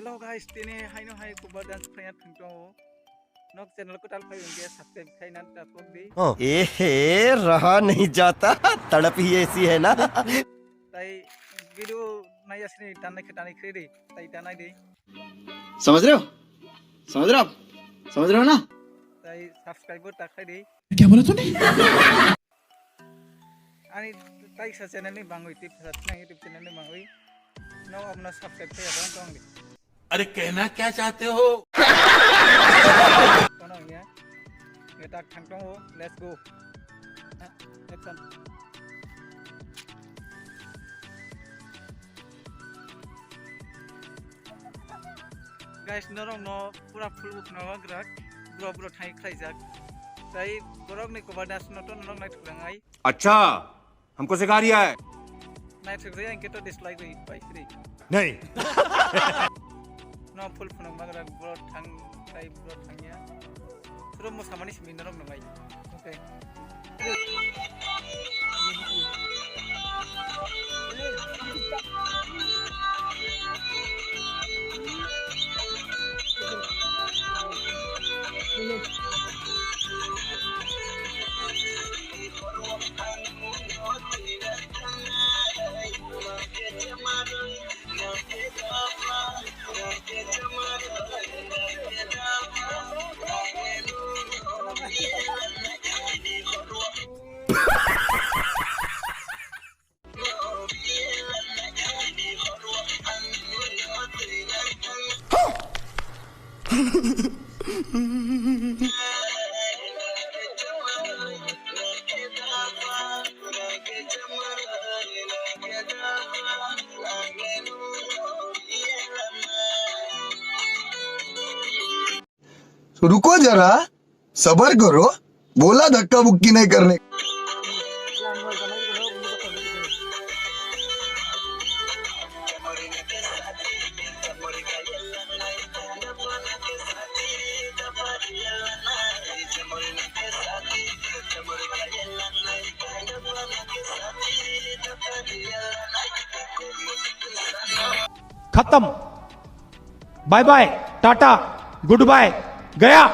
Hello guys, tini haino hai kubar dance player thangto. Nok channel ko tal phai unge subscribe khai nan ta ko di. ए रहा नहीं जाता तड़प ही ऐसी है ना Tai video nai asni tanai khetani khri tai tanai di. समझ रहे हो समझ रहे हो ना Tai subscriber ta khai di. क्या बोला तूने? Ani tai sa channel ni bangoi tip sa na YouTube channel ni bangoi. No apna subscribe khai abang tong di. अरे कहना क्या चाहते हो? Kono ya. Ye tak thangto ho. Let's go. Action. Guys, norong no pura full book no gerak. Bro thai khai jak. Tai borok ni cover dance no to norong nai thurangai. अच्छा हमको सिखा रिया है Nai thugre ang keto dislike ri pai free. नहीं No full phone magrak bro thang tai bro thangya. Suro mo samani simi norong nangai. Okay. तो रुको जरा सबर करो बोला धक्का बुक्की नहीं करने खत्म bye bye tata goodbye गया।